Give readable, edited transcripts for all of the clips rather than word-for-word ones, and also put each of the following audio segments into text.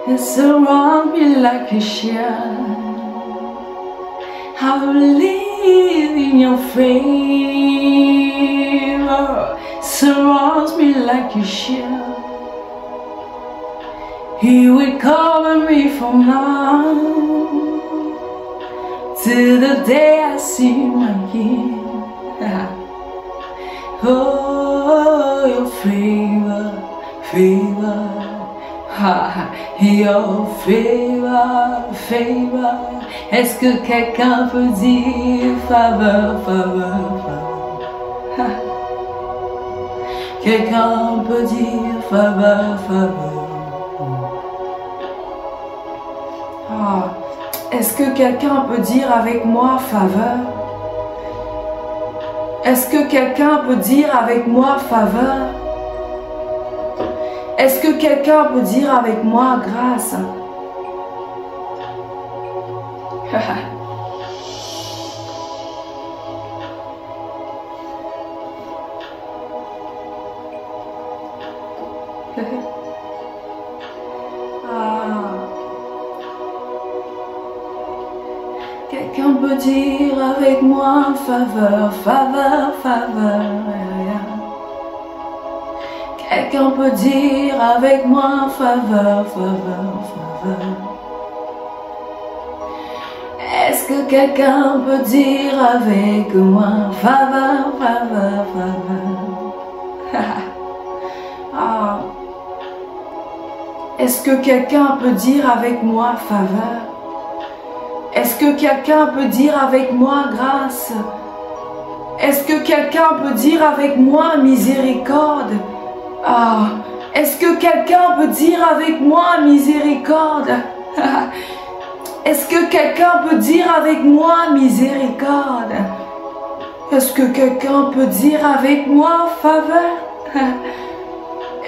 It surrounds me like a shield. I believe in your favor. Surrounds me like a shield. He will cover me from now till the day I see my King. Oh, your favor, favor, your favor, favor. Est-ce que quelqu'un peut dire faveur, faveur, faveur? Quelqu'un peut dire faveur, faveur. Est-ce que quelqu'un peut dire avec moi faveur? Est-ce que quelqu'un peut dire avec moi faveur? Est-ce que quelqu'un peut dire avec moi grâce? Quelqu'un peut dire avec moi faveur, faveur, faveur. Quelqu'un peut dire avec moi faveur, faveur, faveur. Est-ce que quelqu'un peut dire avec moi faveur, faveur, faveur? Est-ce que quelqu'un peut dire avec moi faveur? Est-ce que quelqu'un peut dire avec moi grâce? Est-ce que quelqu'un peut dire avec moi miséricorde? Est-ce que quelqu'un peut dire avec moi miséricorde? Est-ce que quelqu'un peut dire avec moi miséricorde? Est-ce que quelqu'un peut dire avec moi faveur?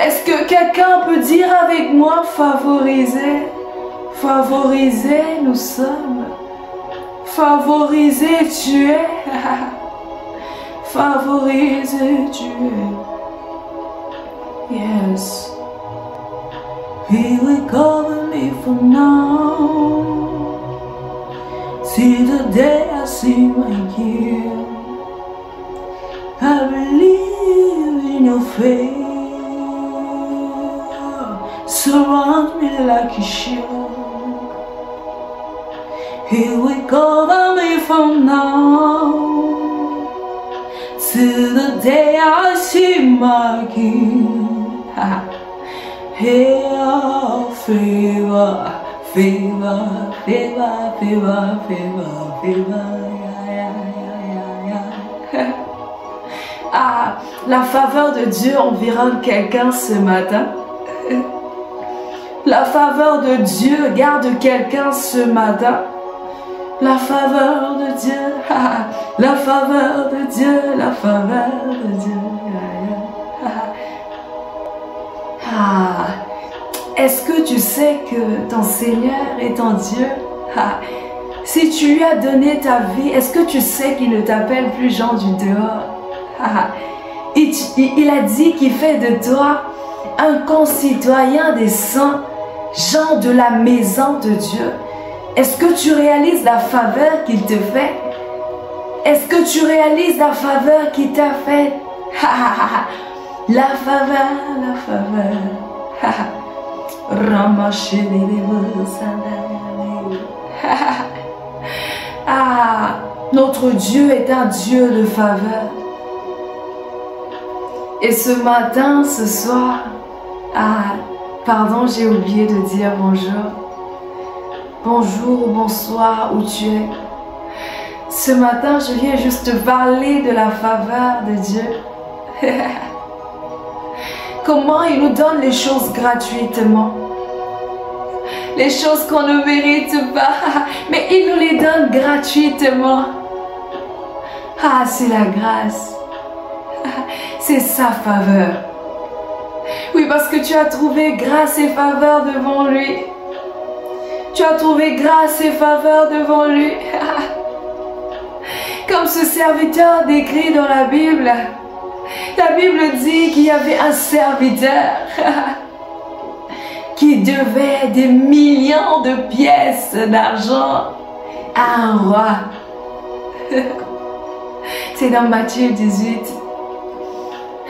Est-ce que quelqu'un peut dire avec moi favoriser? Favoriser, nous sommes. Favoriser, tu es. Favoriser, tu es. Yes. He will cover me from now. See the day I see my King. I believe in your faith. Surround me like a shield. He will cover me from now till the day I see my King. Here, favor, favor, favor, favor, favor, favor. La faveur de Dieu environne quelqu'un ce matin. La faveur de Dieu garde quelqu'un ce matin. La faveur de Dieu, la faveur de Dieu, la faveur de Dieu. Est-ce que tu sais que ton Seigneur est ton Dieu? Si tu lui as donné ta vie, est-ce que tu sais qu'il ne t'appelle plus Jean du dehors? Il a dit qu'il fait de toi un concitoyen des saints, Jean de la maison de Dieu. Est-ce que tu réalises la faveur qu'il te fait? Est-ce que tu réalises la faveur qu'il t'a faite? La faveur, la faveur. Notre Dieu est un Dieu de faveur. Et ce matin, ce soir, pardon, j'ai oublié de dire bonjour. Bonjour, bonsoir, où tu es. Ce matin, je viens juste te parler de la faveur de Dieu. Comment il nous donne les choses gratuitement. Les choses qu'on ne mérite pas, mais il nous les donne gratuitement. C'est la grâce. C'est sa faveur. Oui, parce que tu as trouvé grâce et faveur devant lui. Tu as trouvé grâce et faveur devant lui. Quand comme ce serviteur décrit dans la Bible. La Bible dit qu'il y avait un serviteur qui devait des millions de pièces d'argent à un roi. C'est dans Matthieu 18,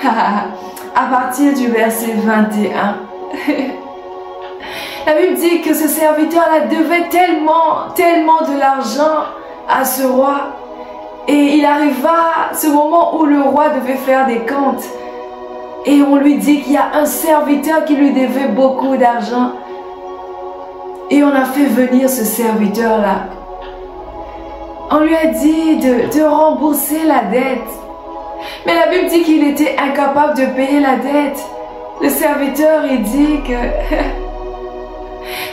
à partir du verset 21. La Bible dit que ce serviteur-là devait tellement de l'argent à ce roi. Et il arriva ce moment où le roi devait faire des comptes. Et on lui dit qu'il y a un serviteur qui lui devait beaucoup d'argent. Et on a fait venir ce serviteur-là. On lui a dit de rembourser la dette. Mais la Bible dit qu'il était incapable de payer la dette. Le serviteur, il dit que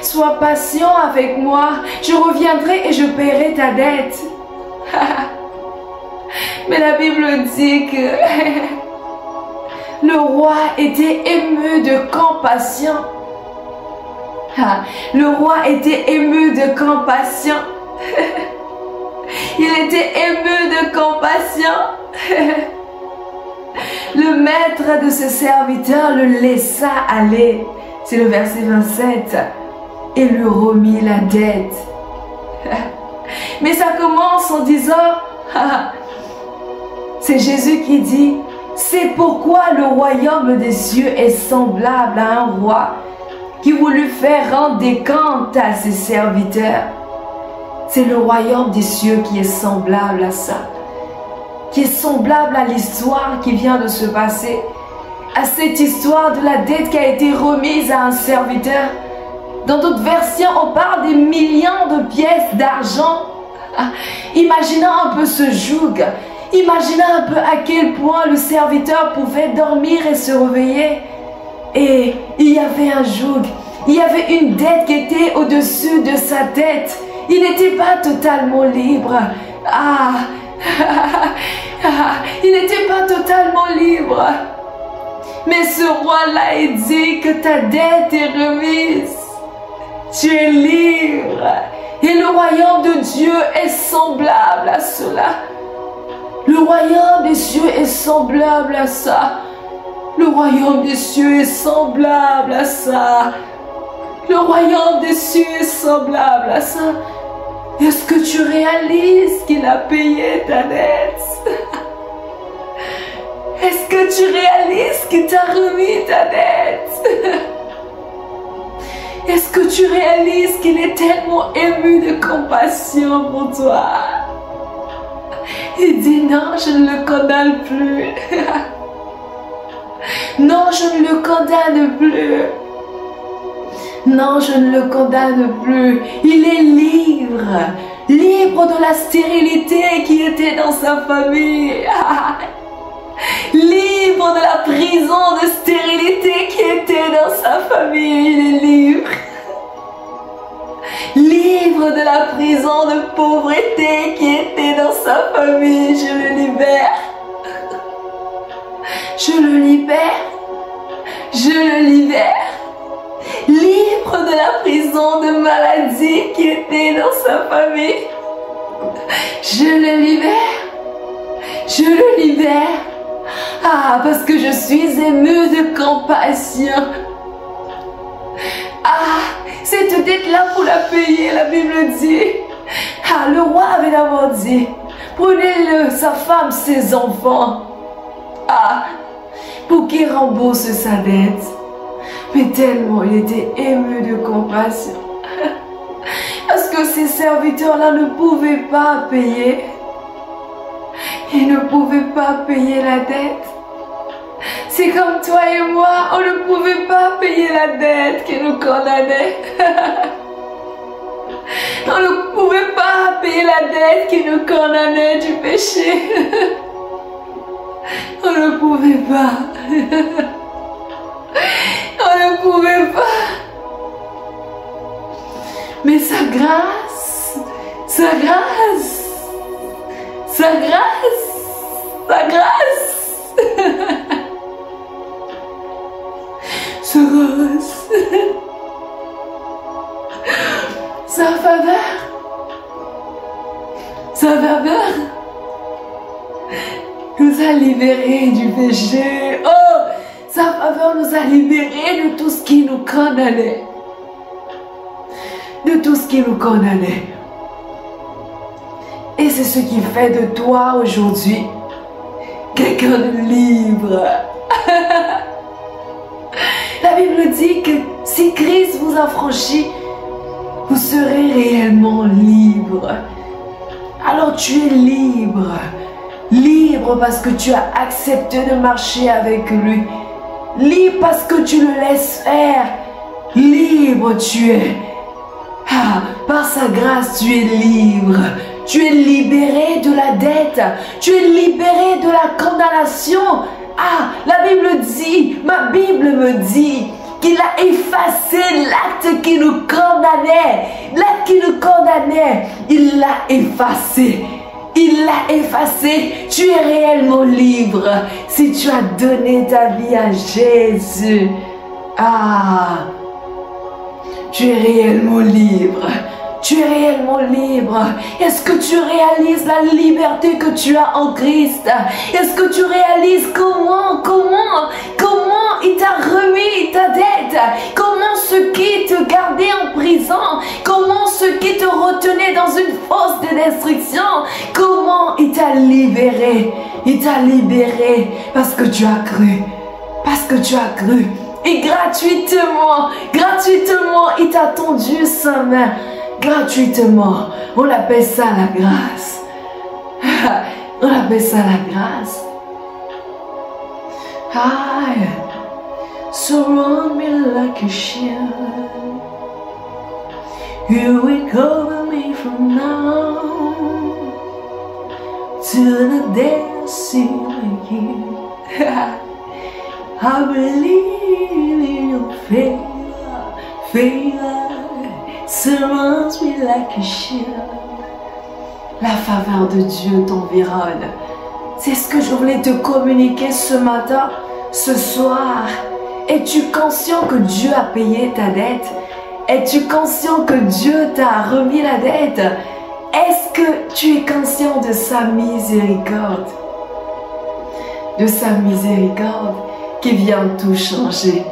sois patient avec moi, je reviendrai et je paierai ta dette. Mais la Bible dit que le roi était ému de compassion. Le roi était ému de compassion. Il était ému de compassion. Le maître de ce serviteur le laissa aller. C'est le verset 27. Et lui remit la dette. Mais ça commence en disant, c'est Jésus qui dit, c'est pourquoi le royaume des cieux est semblable à un roi qui voulut faire rendre des comptes à ses serviteurs. C'est le royaume des cieux qui est semblable à ça, qui est semblable à l'histoire qui vient de se passer, à cette histoire de la dette qui a été remise à un serviteur. Dans d'autres versions, on parle des millions de pièces d'argent. Imaginez un peu ce joug. Imaginez un peu à quel point le serviteur pouvait dormir et se réveiller. Et il y avait un joug. Il y avait une dette qui était au-dessus de sa tête. Il n'était pas totalement libre. Il n'était pas totalement libre. Mais ce roi-là, il dit que ta dette est remise. Tu es libre. Et le royaume de Dieu est semblable à cela. Le royaume des cieux est semblable à ça. Le royaume des cieux est semblable à ça. Le royaume des cieux est semblable à ça. Est-ce que tu réalises qu'il a payé ta dette? Est-ce que tu réalises qu'il t'a remis ta dette? Est-ce que tu réalises qu'il est tellement ému de compassion pour toi? Il dit non, je ne le condamne plus. Non, je ne le condamne plus. Non, je ne le condamne plus. Il est libre. Libre de la stérilité qui était dans sa famille. Libre de la prison de stérilité qui était dans sa famille. Il est libre. Libre de la prison de pauvreté qui était dans sa famille. Je le libère. Je le libère. Je le libère. Libre de la prison de maladie qui était dans sa famille. Je le libère. Je le libère. Parce que je suis émue de compassion. Cette dette-là, pour la payer, la Bible dit. Le roi avait d'abord dit, prenez-le, sa femme, ses enfants. Pour qu'il rembourse sa dette. Mais tellement il était ému de compassion. Parce que ces serviteurs-là ne pouvaient pas payer. Ils ne pouvaient pas payer la dette. C'est comme toi et moi, on ne pouvait pas payer la dette qui nous condamnait. On ne pouvait pas payer la dette qui nous condamnait du péché. On ne pouvait pas. On ne pouvait pas. Mais sa grâce, sa grâce, sa grâce, sa grâce, sa grâce, sa faveur, nous a libérés du péché. Oh, sa faveur nous a libérés de tout ce qui nous condamnait. De tout ce qui nous condamnait. Et c'est ce qui fait de toi aujourd'hui quelqu'un de libre. La Bible dit que si Christ vous a franchi, vous serez réellement libre. Alors tu es libre. Libre parce que tu as accepté de marcher avec lui. Libre parce que tu le laisses faire. Libre tu es. Ah, par sa grâce tu es libre. Tu es libéré de la dette. Tu es libéré de la condamnation. Ah, la Bible dit, ma Bible me dit qu'il a effacé l'acte qui nous condamnait. L'acte qui nous condamnait, il l'a effacé. Il l'a effacé. Tu es réellement libre si tu as donné ta vie à Jésus. Ah, tu es réellement libre. Tu es réellement libre. Est-ce que tu réalises la liberté que tu as en Christ? Est-ce que tu réalises comment il t'a remis ta dette? Comment ceux qui te gardaient en prison, comment ceux qui te retenaient dans une fosse de destruction, comment il t'a libéré? Il t'a libéré parce que tu as cru. Parce que tu as cru. Et gratuitement, il t'a tendu sa main. Gratuitement. On appelle ça la grâce. On appelle ça la grâce. I surround me like a shield. You will cover me from now to the day I see you. I believe in your favor surrounds me like a shield. La faveur de Dieu t'environne. C'est ce que je voulais te communiquer ce matin, ce soir. Es-tu conscient que Dieu a payé ta dette? Es-tu conscient que Dieu t'a remis la dette? Est-ce que tu es conscient de sa miséricorde? De sa miséricorde qui vient tout changer.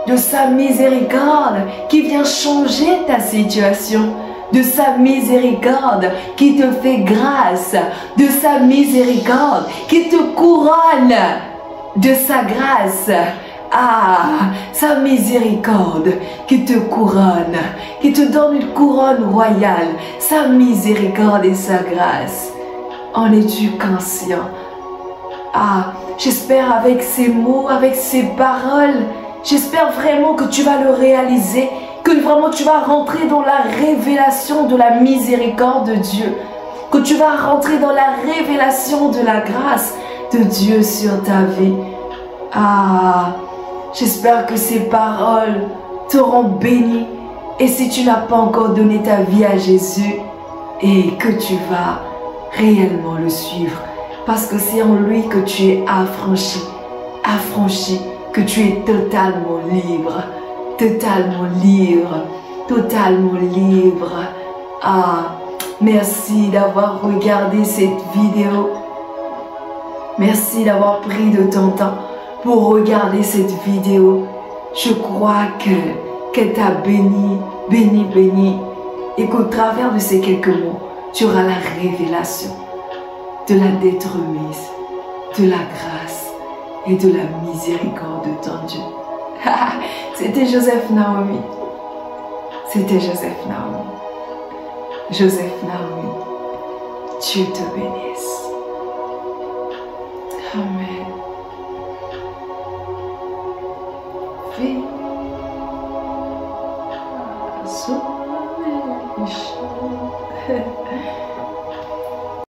De sa miséricorde qui vient changer ta situation. De sa miséricorde qui te fait grâce. De sa miséricorde qui te couronne. De sa grâce. Ah, sa miséricorde qui te couronne. Qui te donne une couronne royale. Sa miséricorde et sa grâce. En es-tu conscient? Ah, j'espère avec ces mots, avec ces paroles, j'espère vraiment que tu vas le réaliser, que vraiment tu vas rentrer dans la révélation de la miséricorde de Dieu, que tu vas rentrer dans la révélation de la grâce de Dieu sur ta vie. Ah, j'espère que ces paroles t'auront béni. Et si tu n'as pas encore donné ta vie à Jésus, et que tu vas réellement le suivre, parce que c'est en lui que tu es affranchi, que tu es totalement libre, totalement libre, totalement libre. Ah, merci d'avoir regardé cette vidéo. Merci d'avoir pris de ton temps pour regarder cette vidéo. Je crois qu'elle t'a béni, et qu'au travers de ces quelques mots, tu auras la révélation de la dette remise, de la grâce et de la miséricorde de ton Dieu. C'était Joseph Naomi. C'était Joseph Naomi. Joseph Naomi. Dieu te bénisse. Amen. Fais